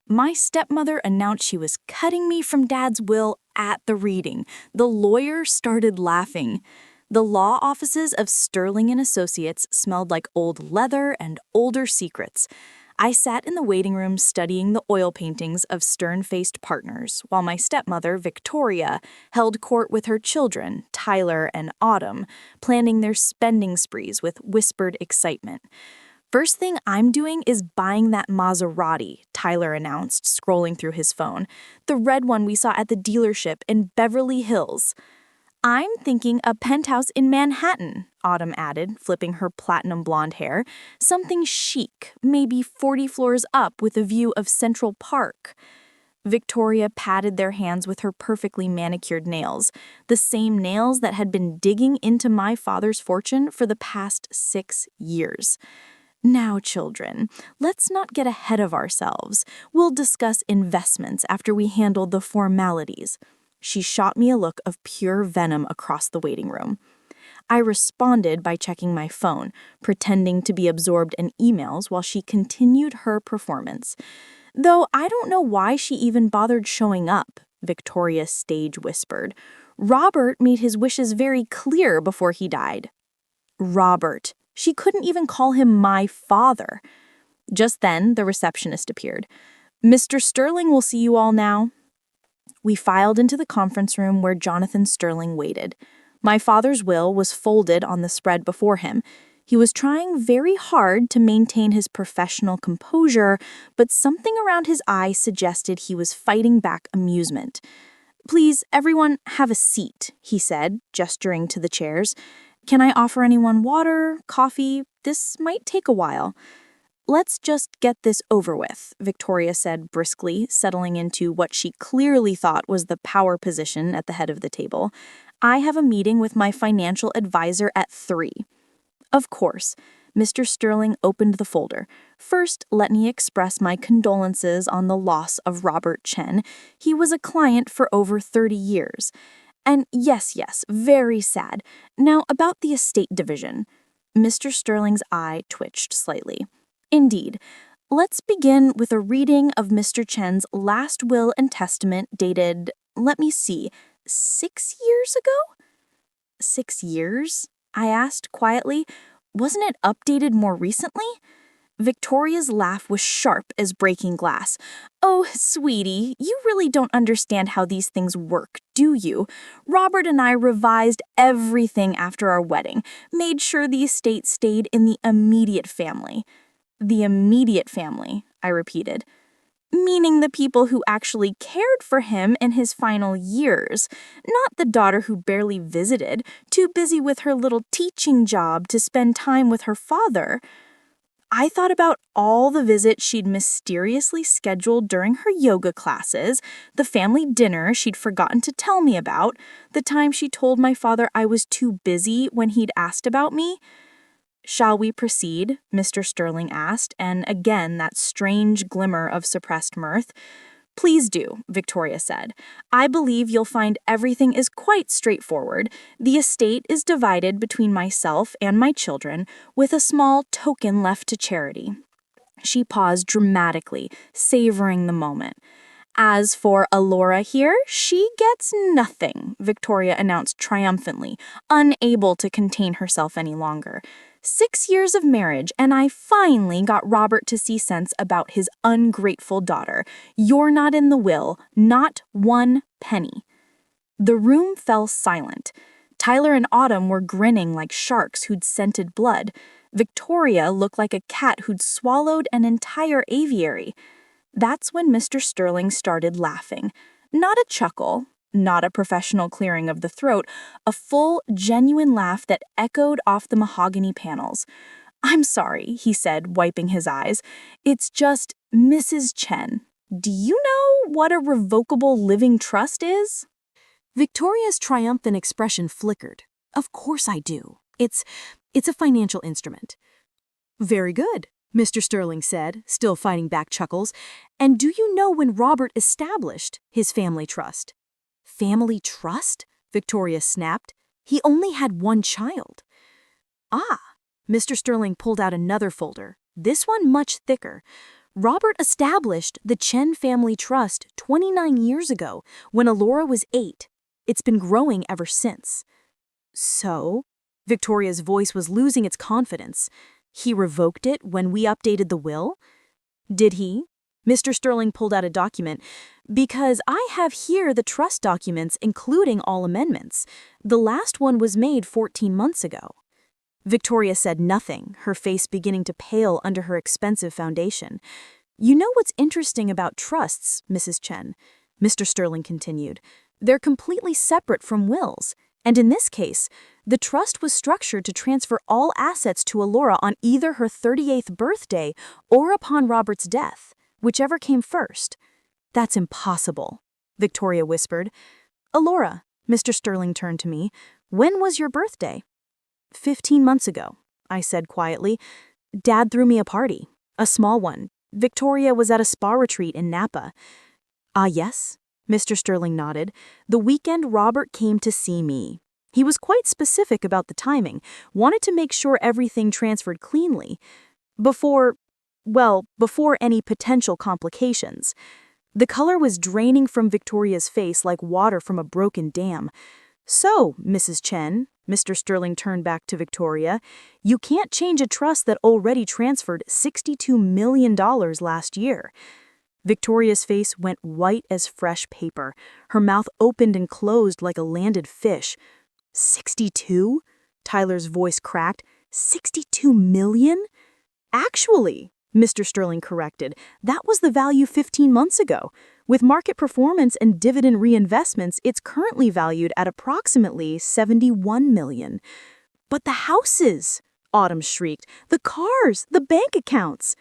My stepmother announced she was cutting me from Dad's will at the reading. The lawyer started laughing. The law offices of Sterling and Associates smelled like old leather and older secrets. I sat in the waiting room studying the oil paintings of stern-faced partners, while my stepmother, Victoria, held court with her children, Tyler and Autumn, planning their spending sprees with whispered excitement. First thing I'm doing is buying that Maserati, Tyler announced, scrolling through his phone. The red one we saw at the dealership in Beverly Hills. I'm thinking a penthouse in Manhattan, Autumn added, flipping her platinum blonde hair. Something chic, maybe 40 floors up with a view of Central Park. Victoria patted their hands with her perfectly manicured nails, the same nails that had been digging into my father's fortune for the past 6 years. Now, children, let's not get ahead of ourselves. We'll discuss investments after we handle the formalities. She shot me a look of pure venom across the waiting room. I responded by checking my phone, pretending to be absorbed in emails while she continued her performance. Though I don't know why she even bothered showing up, Victoria stage whispered. Robert made his wishes very clear before he died. Robert. She couldn't even call him my father. Just then, the receptionist appeared. Mr. Sterling will see you all now. We filed into the conference room where Jonathan Sterling waited. My father's will was folded on the spread before him. He was trying very hard to maintain his professional composure, but something around his eye suggested he was fighting back amusement. Please, everyone, have a seat, he said, gesturing to the chairs. Can I offer anyone water, coffee? This might take a while. Let's just get this over with, Victoria said briskly, settling into what she clearly thought was the power position at the head of the table. I have a meeting with my financial advisor at 3. Of course. Mr. Sterling opened the folder. First, let me express my condolences on the loss of Robert Chen. He was a client for over 30 years. And yes, very sad. Now, about the estate division. Mr. Sterling's eye twitched slightly. Indeed. Let's begin with a reading of Mr. Chen's last will and testament dated, 6 years ago? 6 years? I asked quietly. Wasn't it updated more recently? Victoria's laugh was sharp as breaking glass. Oh, sweetie, you really don't understand how these things work, do you? Robert and I revised everything after our wedding, made sure the estate stayed in the immediate family. The immediate family, I repeated. Meaning the people who actually cared for him in his final years, not the daughter who barely visited, too busy with her little teaching job to spend time with her father. I thought about all the visits she'd mysteriously scheduled during her yoga classes, the family dinner she'd forgotten to tell me about, the time she told my father I was too busy when he'd asked about me. Shall we proceed? Mr. Sterling asked, and again that strange glimmer of suppressed mirth. Please do, Victoria said. I believe you'll find everything is quite straightforward. The estate is divided between myself and my children, with a small token left to charity. She paused dramatically, savoring the moment. As for Alora here, she gets nothing, Victoria announced triumphantly, unable to contain herself any longer. 6 years of marriage, and I finally got Robert to see sense about his ungrateful daughter. You're not in the will, not 1 penny. The room fell silent. Tyler and Autumn were grinning like sharks who'd scented blood. Victoria looked like a cat who'd swallowed an entire aviary. That's when Mr. Sterling started laughing. Not a chuckle, not a professional clearing of the throat, a full, genuine laugh that echoed off the mahogany panels. I'm sorry, he said, wiping his eyes. It's just Mrs. Chen. Do you know what a revocable living trust is? Victoria's triumphant expression flickered. Of course I do. It's a financial instrument. Very good, Mr. Sterling said, still fighting back chuckles. And do you know when Robert established his family trust? Family trust? Victoria snapped. He only had 1 child. Ah, Mr. Sterling pulled out another folder, this one much thicker. Robert established the Chen Family Trust 29 years ago when Alora was 8. It's been growing ever since. So? Victoria's voice was losing its confidence. He revoked it when we updated the will? Did he? Mr. Sterling pulled out a document. Because I have here the trust documents, including all amendments. The last one was made 14 months ago. Victoria said nothing, her face beginning to pale under her expensive foundation. You know what's interesting about trusts, Mrs. Chen? Mr. Sterling continued. They're completely separate from wills. And in this case, the trust was structured to transfer all assets to Alora on either her 38th birthday or upon Robert's death, whichever came first. That's impossible, Victoria whispered. Alora, Mr. Sterling turned to me, when was your birthday? 15 months ago, I said quietly. Dad threw me a party, a small one. Victoria was at a spa retreat in Napa. Ah, yes? Mr. Sterling nodded. The weekend Robert came to see me. He was quite specific about the timing, wanted to make sure everything transferred cleanly. Before any potential complications. The color was draining from Victoria's face like water from a broken dam. So, Mrs. Chen, Mr. Sterling turned back to Victoria, you can't change a trust that already transferred $62 million last year. Victoria's face went white as fresh paper. Her mouth opened and closed like a landed fish. 62? Tyler's voice cracked. 62 million? Actually, Mr. Sterling corrected, that was the value 15 months ago. With market performance and dividend reinvestments, it's currently valued at approximately 71 million. But the houses, Autumn shrieked, the cars, the bank accounts.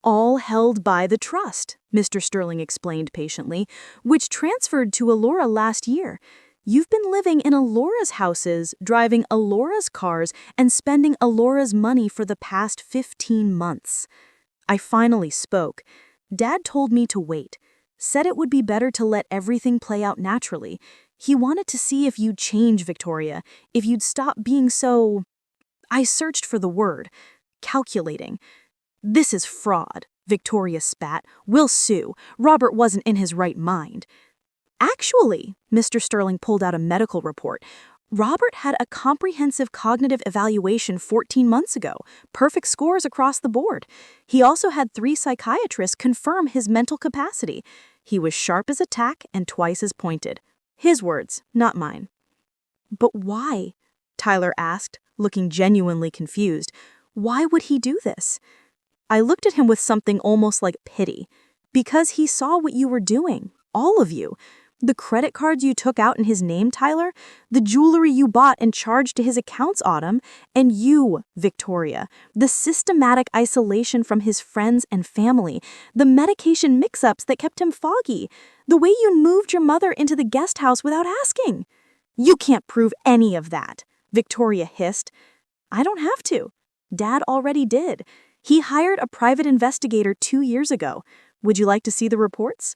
All held by the trust, Mr. Sterling explained patiently, which transferred to Alora last year. You've been living in Alora's houses, driving Alora's cars, and spending Alora's money for the past 15 months. I finally spoke. Dad told me to wait. Said it would be better to let everything play out naturally. He wanted to see if you'd change, Victoria, if you'd stop being so... I searched for the word. Calculating. This is fraud, Victoria spat. We'll sue. Robert wasn't in his right mind. Actually, Mr. Sterling pulled out a medical report. Robert had a comprehensive cognitive evaluation 14 months ago, perfect scores across the board. He also had 3 psychiatrists confirm his mental capacity. He was sharp as a tack and twice as pointed. His words, not mine. But why? Tyler asked, looking genuinely confused. Why would he do this? I looked at him with something almost like pity. Because he saw what you were doing, all of you. The credit cards you took out in his name, Tyler, the jewelry you bought and charged to his accounts, Autumn, and you, Victoria, the systematic isolation from his friends and family, the medication mix-ups that kept him foggy, the way you moved your mother into the guest house without asking. You can't prove any of that, Victoria hissed. I don't have to. Dad already did. He hired a private investigator 2 years ago. Would you like to see the reports?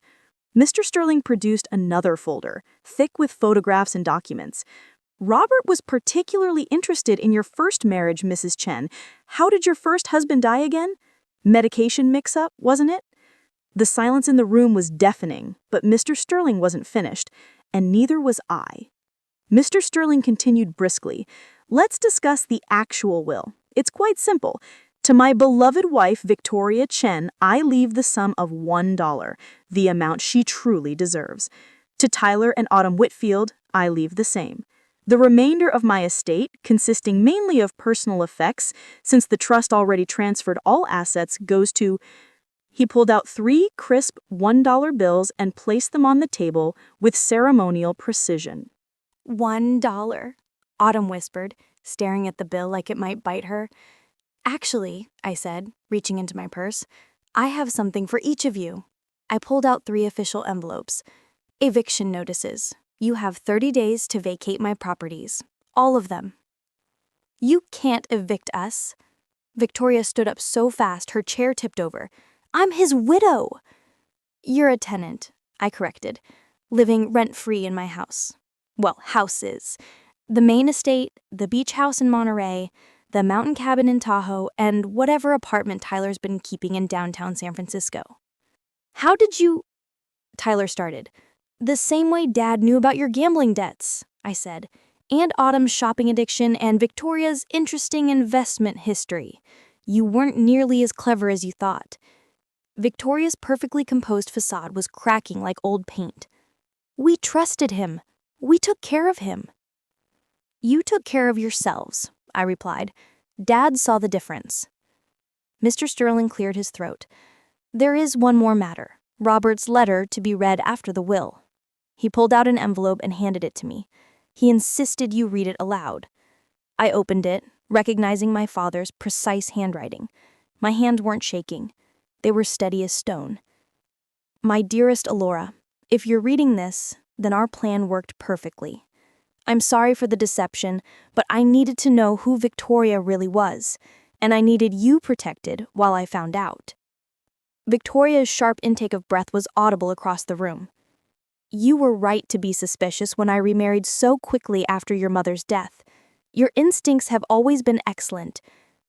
Mr. Sterling produced another folder, thick with photographs and documents. Robert was particularly interested in your first marriage, Mrs. Chen. How did your first husband die again? Medication mix-up, wasn't it? The silence in the room was deafening, but Mr. Sterling wasn't finished, and neither was I. Mr. Sterling continued briskly. Let's discuss the actual will. It's quite simple. To my beloved wife, Victoria Chen, I leave the sum of $1, the amount she truly deserves. To Tyler and Autumn Whitfield, I leave the same. The remainder of my estate, consisting mainly of personal effects, since the trust already transferred all assets, goes to... He pulled out 3 crisp $1 bills and placed them on the table with ceremonial precision. $1, Autumn whispered, staring at the bill like it might bite her. Actually, I said, reaching into my purse, I have something for each of you. I pulled out 3 official envelopes. Eviction notices. You have 30 days to vacate my properties. All of them. You can't evict us. Victoria stood up so fast her chair tipped over. I'm his widow. You're a tenant, I corrected, living rent-free in my house. Well, houses. The main estate, the beach house in Monterey, the mountain cabin in Tahoe, and whatever apartment Tyler's been keeping in downtown San Francisco. How did you? Tyler started. The same way Dad knew about your gambling debts, I said, and Autumn's shopping addiction and Victoria's interesting investment history. You weren't nearly as clever as you thought. Victoria's perfectly composed facade was cracking like old paint. We trusted him. We took care of him. You took care of yourselves, I replied. Dad saw the difference. Mr. Sterling cleared his throat. There is one more matter, Robert's letter to be read after the will. He pulled out an envelope and handed it to me. He insisted you read it aloud. I opened it, recognizing my father's precise handwriting. My hands weren't shaking. They were steady as stone. My dearest Alora, if you're reading this, then our plan worked perfectly. I'm sorry for the deception, but I needed to know who Victoria really was, and I needed you protected while I found out. Victoria's sharp intake of breath was audible across the room. You were right to be suspicious when I remarried so quickly after your mother's death. Your instincts have always been excellent.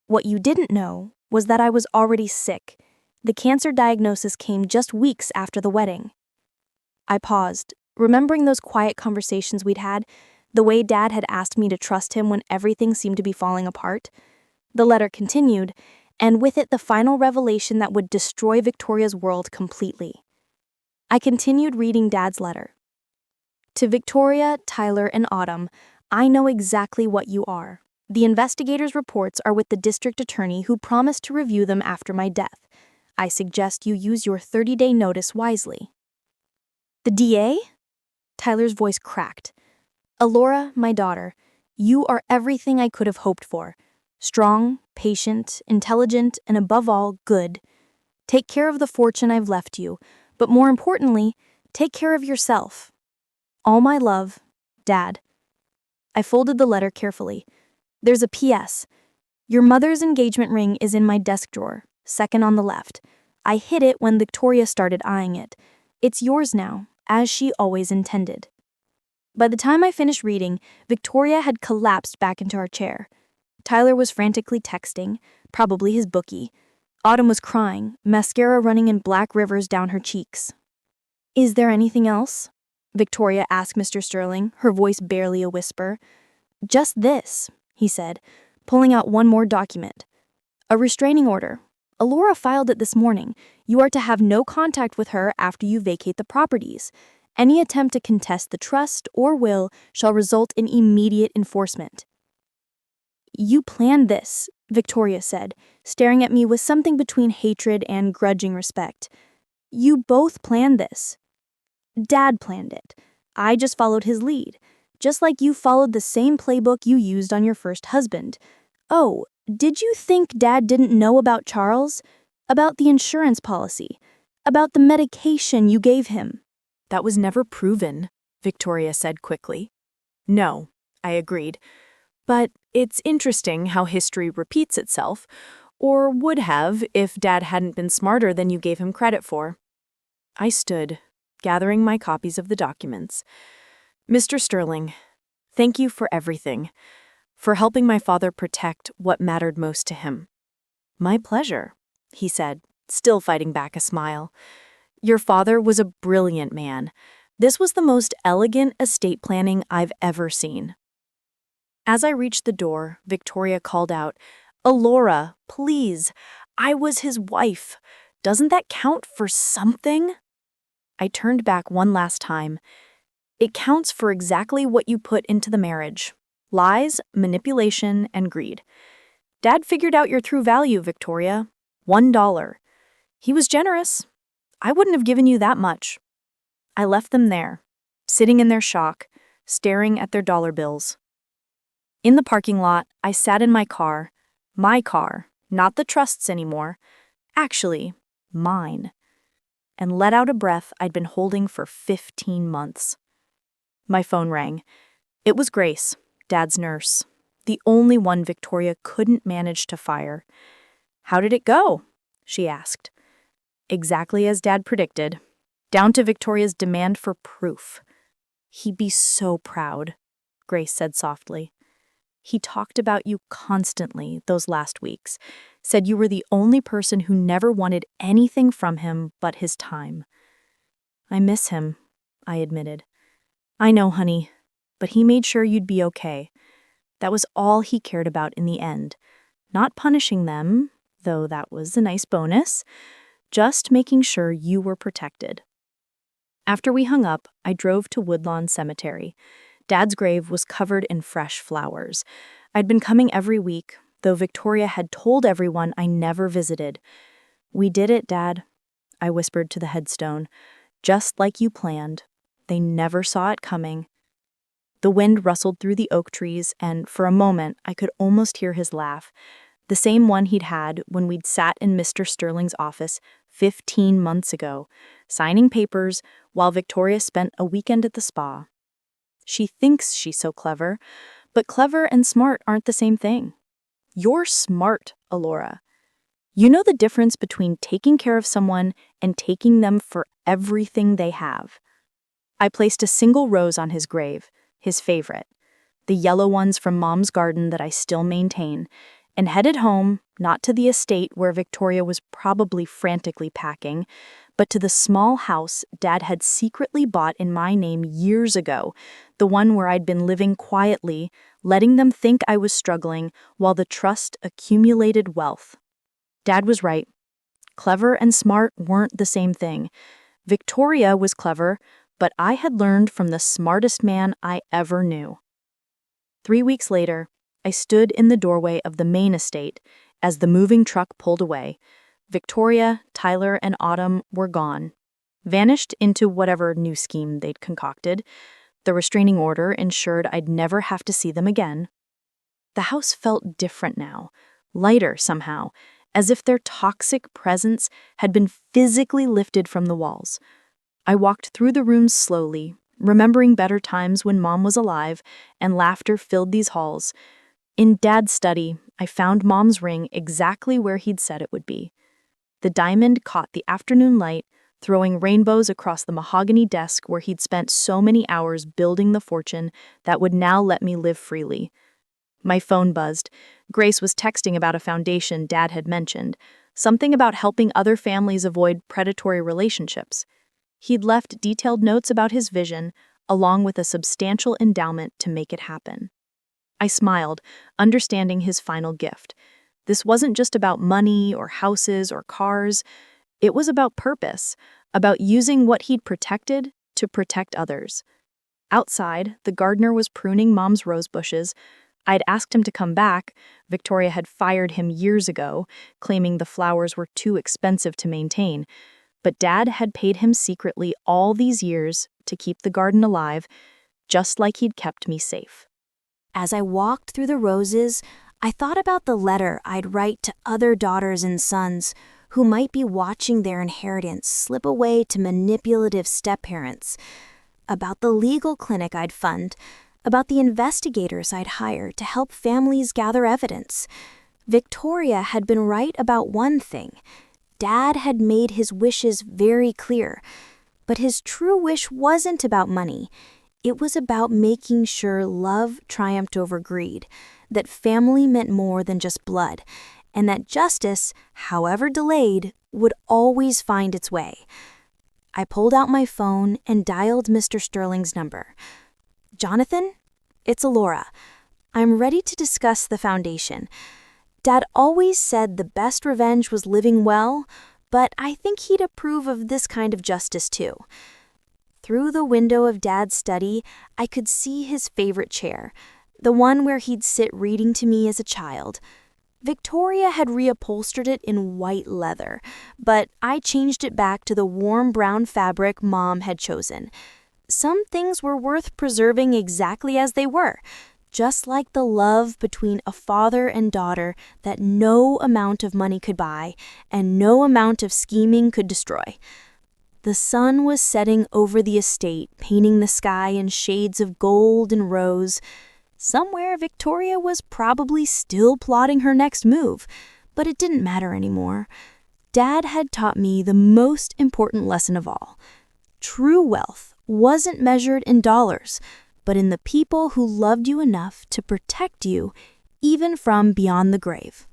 What you didn't know was that I was already sick. The cancer diagnosis came just weeks after the wedding. I paused, remembering those quiet conversations we'd had, the way Dad had asked me to trust him when everything seemed to be falling apart. The letter continued, and with it the final revelation that would destroy Victoria's world completely. I continued reading Dad's letter. To Victoria, Tyler, and Autumn, I know exactly what you are. The investigators' reports are with the district attorney who promised to review them after my death. I suggest you use your 30-day notice wisely. The DA? Tyler's voice cracked. Alora, my daughter, you are everything I could have hoped for. Strong, patient, intelligent, and above all, good. Take care of the fortune I've left you, but more importantly, take care of yourself. All my love, Dad. I folded the letter carefully. There's a P.S. Your mother's engagement ring is in my desk drawer, second on the left. I hid it when Victoria started eyeing it. It's yours now, as she always intended. By the time I finished reading, Victoria had collapsed back into her chair. Tyler was frantically texting, probably his bookie. Autumn was crying, mascara running in black rivers down her cheeks. Is there anything else? Victoria asked Mr. Sterling, her voice barely a whisper. Just this, he said, pulling out one more document. A restraining order. Alora filed it this morning. You are to have no contact with her after you vacate the properties. Any attempt to contest the trust or will shall result in immediate enforcement. You planned this, Victoria said, staring at me with something between hatred and grudging respect. You both planned this. Dad planned it. I just followed his lead, just like you followed the same playbook you used on your first husband. Oh, did you think Dad didn't know about Charles? About the insurance policy? About the medication you gave him? That was never proven, Victoria said quickly. No, I agreed. But it's interesting how history repeats itself, or would have if Dad hadn't been smarter than you gave him credit for. I stood, gathering my copies of the documents. Mr. Sterling, thank you for everything, for helping my father protect what mattered most to him. My pleasure, he said, still fighting back a smile. Your father was a brilliant man. This was the most elegant estate planning I've ever seen. As I reached the door, Victoria called out, Alora, please, I was his wife. Doesn't that count for something? I turned back one last time. It counts for exactly what you put into the marriage. Lies, manipulation, and greed. Dad figured out your true value, Victoria. $1. He was generous. I wouldn't have given you that much. I left them there, sitting in their shock, staring at their dollar bills. In the parking lot, I sat in my car, not the trust's anymore, actually, mine, and let out a breath I'd been holding for 15 months. My phone rang. It was Grace, Dad's nurse, the only one Victoria couldn't manage to fire. How did it go? She asked. Exactly as Dad predicted, down to Victoria's demand for proof. He'd be so proud, Grace said softly. He talked about you constantly those last weeks, said you were the only person who never wanted anything from him but his time. I miss him, I admitted. I know, honey, but he made sure you'd be okay. That was all he cared about in the end. Not punishing them, though that was a nice bonus, just making sure you were protected. After we hung up, I drove to Woodlawn Cemetery. Dad's grave was covered in fresh flowers. I'd been coming every week, though Victoria had told everyone I never visited. "We did it, Dad," I whispered to the headstone. "Just like you planned. They never saw it coming." The wind rustled through the oak trees, and for a moment I could almost hear his laugh, the same one he'd had when we'd sat in Mr. Sterling's office 15 months ago, signing papers while Victoria spent a weekend at the spa. She thinks she's so clever, but clever and smart aren't the same thing. You're smart, Alora. You know the difference between taking care of someone and taking them for everything they have. I placed a single rose on his grave, his favorite, the yellow ones from Mom's garden that I still maintain, and headed home, not to the estate where Victoria was probably frantically packing, but to the small house Dad had secretly bought in my name years ago, the one where I'd been living quietly, letting them think I was struggling while the trust accumulated wealth. Dad was right. Clever and smart weren't the same thing. Victoria was clever, but I had learned from the smartest man I ever knew. 3 weeks later, I stood in the doorway of the main estate as the moving truck pulled away. Victoria, Tyler, and Autumn were gone, vanished into whatever new scheme they'd concocted. The restraining order ensured I'd never have to see them again. The house felt different now, lighter somehow, as if their toxic presence had been physically lifted from the walls. I walked through the rooms slowly, remembering better times when Mom was alive and laughter filled these halls. In Dad's study, I found Mom's ring exactly where he'd said it would be. The diamond caught the afternoon light, throwing rainbows across the mahogany desk where he'd spent so many hours building the fortune that would now let me live freely. My phone buzzed. Grace was texting about a foundation Dad had mentioned, something about helping other families avoid predatory relationships. He'd left detailed notes about his vision, along with a substantial endowment to make it happen. I smiled, understanding his final gift. This wasn't just about money or houses or cars. It was about purpose, about using what he'd protected to protect others. Outside, the gardener was pruning Mom's rose bushes. I'd asked him to come back. Victoria had fired him years ago, claiming the flowers were too expensive to maintain. But Dad had paid him secretly all these years to keep the garden alive, just like he'd kept me safe. As I walked through the roses, I thought about the letter I'd write to other daughters and sons who might be watching their inheritance slip away to manipulative step-parents, about the legal clinic I'd fund, about the investigators I'd hire to help families gather evidence. Victoria had been right about one thing. Dad had made his wishes very clear, but his true wish wasn't about money. It was about making sure love triumphed over greed, that family meant more than just blood, and that justice, however delayed, would always find its way. I pulled out my phone and dialed Mr. Sterling's number. "Jonathan, it's Alora. I'm ready to discuss the foundation. Dad always said the best revenge was living well, but I think he'd approve of this kind of justice too." Through the window of Dad's study, I could see his favorite chair, the one where he'd sit reading to me as a child. Victoria had reupholstered it in white leather, but I changed it back to the warm brown fabric Mom had chosen. Some things were worth preserving exactly as they were, just like the love between a father and daughter that no amount of money could buy and no amount of scheming could destroy. The sun was setting over the estate, painting the sky in shades of gold and rose. Somewhere Victoria was probably still plotting her next move, but it didn't matter anymore. Dad had taught me the most important lesson of all. True wealth wasn't measured in dollars, but in the people who loved you enough to protect you, even from beyond the grave.